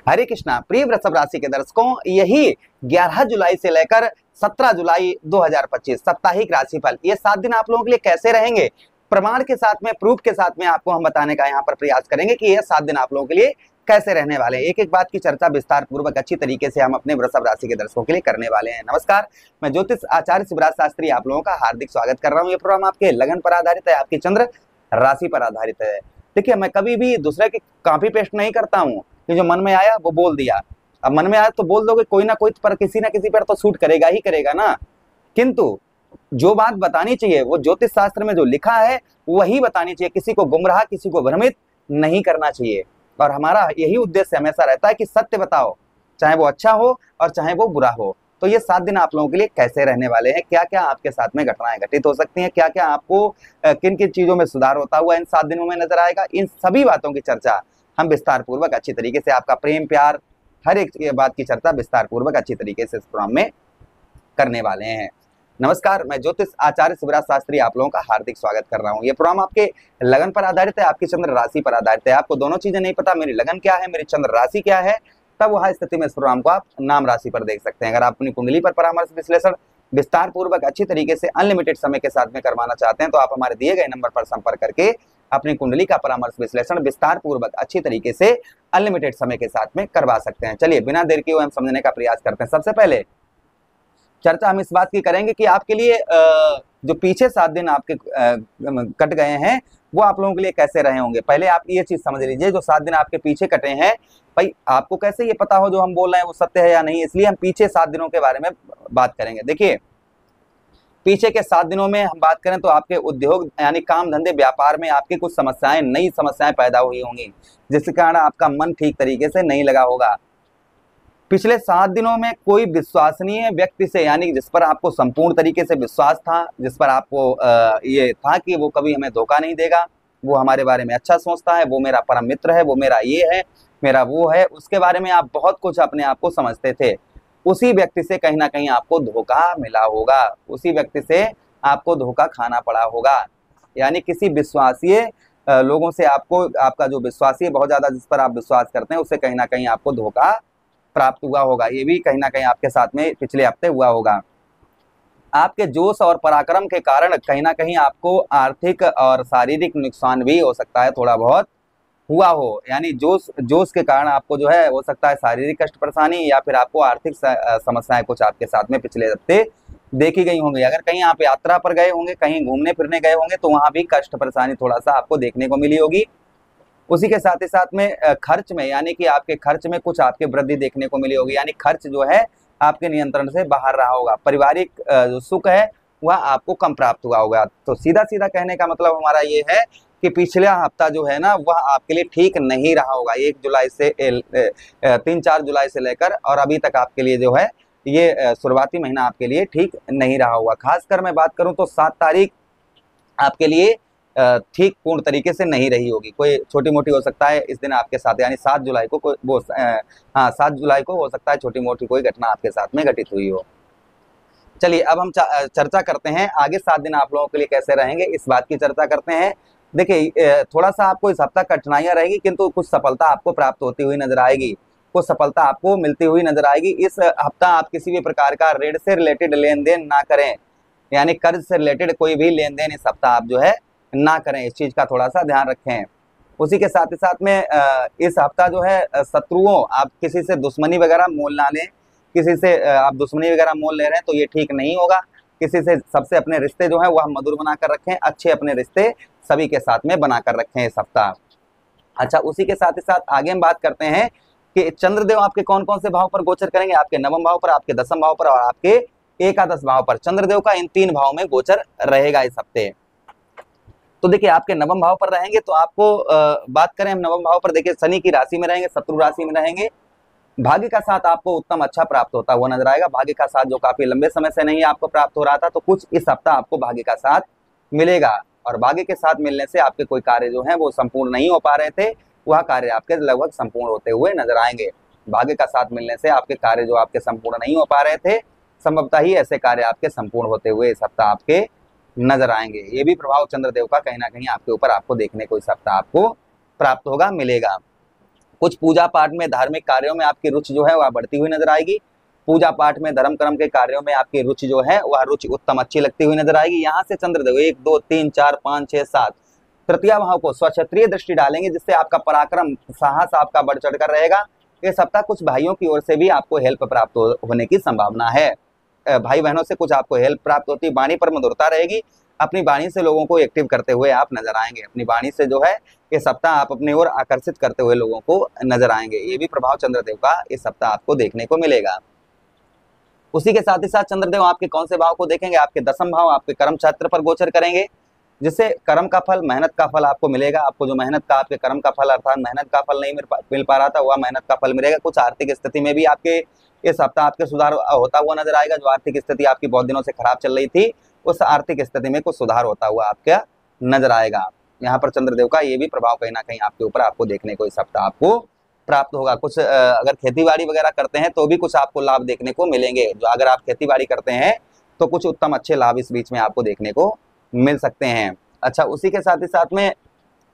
हरे कृष्णा। प्रिय वृषभ राशि के दर्शकों, यही 11 जुलाई से लेकर 17 जुलाई 2025 साप्ताहिक राशिफल, ये 7 दिन आप लोगों के लिए कैसे रहेंगे, प्रमाण के साथ में, प्रूफ के साथ में आपको हम बताने का यहाँ पर प्रयास करेंगे कि ये 7 दिन आप लोगों के लिए कैसे रहने वाले हैं। एक एक बात की चर्चा विस्तार पूर्वक अच्छी तरीके से हम अपने वृषभ राशि के दर्शकों के लिए करने वाले हैं। नमस्कार, मैं ज्योतिष आचार्य शिवराज शास्त्री आप लोगों का हार्दिक स्वागत कर रहा हूँ। ये प्रोग्राम आपके लगन पर आधारित है, आपकी चंद्र राशि पर आधारित है। देखिए, मैं कभी भी दूसरे की कॉपी पेस्ट नहीं करता हूँ कि जो मन में आया वो बोल दिया। अब मन में आया तो बोल दोगे, कोई ना कोई पर किसी ना किसी पर तो शूट करेगा ही करेगा ना। किंतु जो बात बतानी चाहिए वो ज्योतिष शास्त्र में जो लिखा है वही बतानी चाहिए। किसी को गुमराह, किसी को भ्रमित नहीं करना चाहिए। और हमारा यही उद्देश्य हमेशा रहता है कि सत्य बताओ, चाहे वो अच्छा हो और चाहे वो बुरा हो। तो ये 7 दिन आप लोगों के लिए कैसे रहने वाले हैं, क्या क्या आपके साथ में घटनाएं घटित हो सकती हैं, क्या क्या आपको किन किन चीजों में सुधार होता हुआ इन 7 दिनों में नजर आएगा, इन सभी बातों की चर्चा हम विस्तार पूर्वक अच्छी तरीके से, आपका प्रेम प्यार हर एक बात की चर्चा विस्तार पूर्वक अच्छी तरीके से इस प्रोग्राम में करने वाले हैं। नमस्कार, मैं ज्योतिष आचार्य शिवराज शास्त्री आप लोगों का हार्दिक स्वागत कर रहा हूं। ये प्रोग्राम आपके लगन पर आधारित है, आपकी चंद्र राशि पर आधारित है। आपको दोनों चीजें नहीं पता, मेरी लगन क्या है, मेरी चंद्र राशि क्या है, तब वह स्थिति में इस प्रोग्राम को आप नाम राशि पर देख सकते हैं। अगर आप अपनी कुंडली पर परामर्श विश्लेषण विस्तार पूर्वक अच्छी तरीके से अनलिमिटेड समय के साथ में करवाना चाहते हैं तो आप हमारे दिए गए नंबर पर संपर्क करके अपनी कुंडली का परामर्श विश्लेषण विस्तार पूर्वक अच्छी तरीके से अनलिमिटेड समय के साथ में करवा सकते हैं। चलिए, बिना देर किए हम समझने का प्रयास करते हैं। सबसे पहले चर्चा हम इस बात की करेंगे कि आपके लिए जो पीछे 7 दिन आपके कट गए हैं वो आप लोगों के लिए कैसे रहे होंगे। पहले आप ये चीज समझ लीजिए, जो 7 दिन आपके पीछे कटे हैं, भाई आपको कैसे ये पता हो जो हम बोल रहे हैं वो सत्य है या नहीं, इसलिए हम पीछे 7 दिनों के बारे में बात करेंगे। देखिए, पीछे के 7 दिनों में हम बात करें तो आपके उद्योग यानी काम धंधे व्यापार में आपकी कुछ समस्याएं, नई समस्याएं पैदा हुई होंगी, जिसके कारण आपका मन ठीक तरीके से नहीं लगा होगा। पिछले 7 दिनों में कोई विश्वसनीय व्यक्ति से, यानी जिस पर आपको संपूर्ण तरीके से विश्वास था, जिस पर आपको ये था कि वो कभी हमें धोखा नहीं देगा, वो हमारे बारे में अच्छा सोचता है, वो मेरा परम मित्र है, वो मेरा ये है, मेरा वो है, उसके बारे में आप बहुत कुछ अपने आप को समझते थे, उसी व्यक्ति से कहीं ना कहीं आपको धोखा मिला होगा, उसी व्यक्ति से आपको धोखा खाना पड़ा होगा। यानी किसी विश्वासीय लोगों से आपको, आपका जो विश्वासी बहुत ज्यादा जिस पर आप विश्वास करते हैं, उससे कहीं ना कहीं आपको धोखा प्राप्त हुआ होगा। ये भी कहीं ना कहीं आपके साथ में पिछले हफ्ते हुआ होगा। आपके जोश और पराक्रम के कारण कहीं ना कहीं आपको आर्थिक और शारीरिक नुकसान भी हो सकता है, थोड़ा बहुत हुआ हो। यानी जोश के कारण आपको जो है हो सकता है शारीरिक कष्ट परेशानी, या फिर आपको आर्थिक समस्याएं कुछ आपके साथ में पिछले हफ्ते देखी गई होंगी। अगर कहीं आप यात्रा पर गए होंगे, कहीं घूमने फिरने गए होंगे, तो वहां भी कष्ट परेशानी थोड़ा सा आपको देखने को मिली होगी। उसी के साथ ही साथ में खर्च में, यानी कि आपके खर्च में कुछ आपके वृद्धि देखने को मिली होगी, यानी खर्च जो है आपके नियंत्रण से बाहर रहा होगा। पारिवारिक जो सुख है वह आपको कम प्राप्त हुआ होगा। तो सीधा सीधा कहने का मतलब हमारा ये है कि पिछला हफ्ता जो है ना वह आपके लिए ठीक नहीं रहा होगा। 1 जुलाई से 3-4 जुलाई से लेकर और अभी तक आपके लिए जो है ये शुरुआती महीना आपके लिए ठीक नहीं रहा होगा। खासकर मैं बात करूं तो 7 तारीख आपके लिए ठीक पूर्ण तरीके से नहीं रही होगी। कोई छोटी मोटी हो सकता है इस दिन आपके साथ, यानी 7 जुलाई को कोई वो 7 जुलाई को हो सकता है छोटी मोटी कोई घटना आपके साथ में घटित हुई हो। चलिए, अब हम चर्चा करते हैं आगे 7 दिन आप लोगों के लिए कैसे रहेंगे, इस बात की चर्चा करते हैं। देखिए, थोड़ा सा आपको इस हफ्ता कठिनाइयां रहेगी, किंतु कुछ सफलता आपको प्राप्त होती हुई नजर आएगी, कुछ सफलता आपको मिलती हुई नजर आएगी। इस हफ्ता आप किसी भी प्रकार का ऋण से रिलेटेड लेन देन ना करें, यानी कर्ज से रिलेटेड कोई भी लेन देन इस हफ्ता आप जो है ना करें, इस चीज का थोड़ा सा ध्यान रखें। उसी के साथ ही साथ में इस हफ्ता जो है शत्रुओं, आप किसी से दुश्मनी वगैरह मोल ना लें, किसी से आप दुश्मनी वगैरह मोल ले रहे हैं तो ये ठीक नहीं होगा। किसी से, सबसे अपने रिश्ते जो है वह मधुर बनाकर रखें, अच्छे अपने रिश्ते सभी के साथ में बनाकर रखें इस हफ्ता। अच्छा, उसी के साथ ही साथ आगे हम बात करते हैं कि चंद्रदेव आपके कौन कौन से भाव पर गोचर करेंगे। आपके 9वें भाव पर, आपके 10वें भाव पर और आपके एकादश भाव पर चंद्रदेव का इन 3 भाव में गोचर रहेगा इस हफ्ते। तो देखिए, आपके 9वें भाव पर रहेंगे तो आपको बात करें हम 9वें भाव पर, देखिए शनि की राशि में रहेंगे, शत्रु राशि में रहेंगे। भाग्य का साथ आपको उत्तम अच्छा प्राप्त होता हुआ नजर आएगा। भाग्य का साथ जो काफी लंबे समय से नहीं आपको प्राप्त हो रहा था, तो कुछ इस हफ्ता आपको भाग्य का साथ मिलेगा। और भाग्य के साथ मिलने से आपके कोई कार्य जो है वो संपूर्ण नहीं हो पा रहे थे, वह कार्य आपके लगभग संपूर्ण होते हुए नजर आएंगे। भाग्य का साथ मिलने से आपके कार्य जो आपके संपूर्ण नहीं हो पा रहे थे, संभवतः ही ऐसे कार्य आपके संपूर्ण होते हुए इस हफ्ता आपके नजर आएंगे। ये भी प्रभाव चंद्रदेव का कहीं ना कहीं आपके ऊपर आपको देखने को इस हफ्ता आपको प्राप्त होगा, मिलेगा। कुछ पूजा पाठ में, धार्मिक कार्यों में आपकी रुचि जो है वह बढ़ती हुई नजर आएगी। पूजा पाठ में, धर्म कर्म के कार्यों में आपकी रुचि जो है वह रुचि उत्तम अच्छी लगती हुई नजर आएगी। यहाँ से चंद्रदेव 1 2 3 4 5 6 7 तृतीय भाव को स्वक्षत्रीय दृष्टि डालेंगे, जिससे आपका पराक्रम, साहस आपका बढ़ चढ़कर रहेगा। ये सप्ताह कुछ भाइयों की ओर से भी आपको हेल्प प्राप्त होने की संभावना है। भाई बहनों से कुछ आपको हेल्प प्राप्त होती है। वाणी पर मधुरता रहेगी। अपनी वाणी से लोगों को एक्टिव करते हुए आप नजर आएंगे। अपनी वाणी से जो है ये सप्ताह आप अपनी ओर आकर्षित करते हुए लोगों को नजर आएंगे। ये भी प्रभाव चंद्रदेव का इस सप्ताह आपको देखने को मिलेगा। उसी के साथ ही साथ चंद्रदेव आपके कौन से भाव को देखेंगे? आपके दसम भाव, आपके कर्म क्षेत्र पर गोचर करेंगे, जिससे कर्म का फल, मेहनत का फल आपको मिलेगा। आपको जो मेहनत का, आपके कर्म का फल अर्थात मेहनत का फल नहीं मिल पा रहा था, वह मेहनत का फल मिलेगा। कुछ आर्थिक स्थिति में भी आपके इस सप्ताह आपके सुधार होता हुआ नजर आएगा। जो आर्थिक स्थिति आपकी बहुत दिनों से खराब चल रही थी, उस आर्थिक स्थिति में कुछ सुधार होता हुआ आपका नजर आएगा। यहाँ पर चंद्रदेव का ये भी प्रभाव कहीं ना कहीं आपके ऊपर आपको देखने को इस सप्ताह आपको प्राप्त होगा। कुछ अगर खेतीबाड़ी वगैरह करते हैं तो भी कुछ आपको लाभ देखने को मिलेंगे। जो अगर आप खेतीबाड़ी करते हैं तो कुछ उत्तम अच्छे लाभ इस बीच में आपको देखने को मिल सकते हैं। अच्छा, उसी के साथ ही साथ में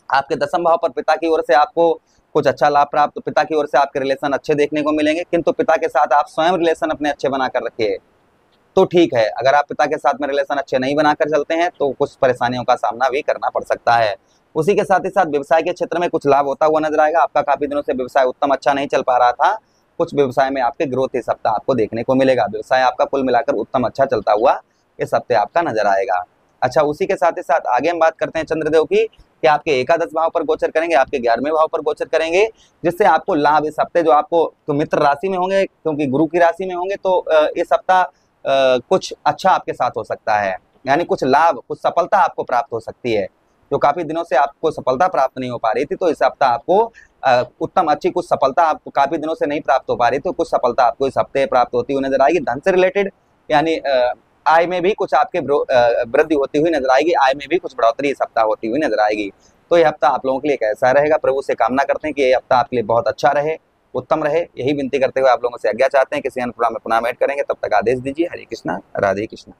आपके दसम भाव पर पिता की ओर से आपको कुछ अच्छा लाभ प्राप्त, पिता की ओर से आपके रिलेशन अच्छे देखने को मिलेंगे। किंतु पिता के साथ आप स्वयं रिलेशन अपने अच्छे बनाकर रखिए तो ठीक है। अगर आप पिता के साथ में रिलेशन अच्छे नहीं बनाकर चलते हैं तो कुछ परेशानियों का सामना भी करना पड़ सकता है। उसी के साथ ही साथ व्यवसाय के क्षेत्र में कुछ लाभ होता हुआ नजर आएगा। आपका काफी दिनों से व्यवसाय उत्तम अच्छा नहीं चल पा रहा था, कुछ व्यवसाय में आपके ग्रोथ इस सप्ताह आपको देखने को मिलेगा। व्यवसाय आपका कुल मिलाकर उत्तम अच्छा चलता हुआ इस हफ्ते आपका नजर आएगा। अच्छा, उसी के साथ ही साथ आगे हम बात करते हैं चंद्रदेव की कि आपके एकादश भाव पर गोचर करेंगे, आपके 11वें भाव पर गोचर करेंगे, जिससे आपको लाभ इस हफ्ते जो आपको तो मित्र राशि में होंगे, क्योंकि गुरु की राशि में होंगे तो इस सप्ताह कुछ अच्छा आपके साथ हो सकता है। यानी कुछ लाभ, कुछ सफलता आपको प्राप्त हो सकती है। जो काफी दिनों से आपको सफलता प्राप्त नहीं हो पा रही थी, तो इस हफ्ता आपको उत्तम अच्छी कुछ सफलता आपको काफी दिनों से नहीं प्राप्त हो पा रही, तो कुछ सफलता आपको इस हफ्ते प्राप्त होती हुई नजर आएगी। धन से रिलेटेड यानी आय में भी कुछ आपके वृद्धि होती हुई नजर आएगी। आय में भी कुछ बढ़ोतरी इस हफ्ता होती हुई नजर आएगी। तो ये हफ्ता आप लोगों के लिए कैसा रहेगा? प्रभु से कामना करते हैं कि ये हफ्ता आपके लिए बहुत अच्छा रहे, उत्तम रहे। यही विनती करते हुए आप लोगों से आज्ञा चाहते हैं। किसी अन्य प्रोग्राम में पुनः भेंट करेंगे, तब तक आदेश दीजिए। हरे कृष्णा, राधे कृष्णा।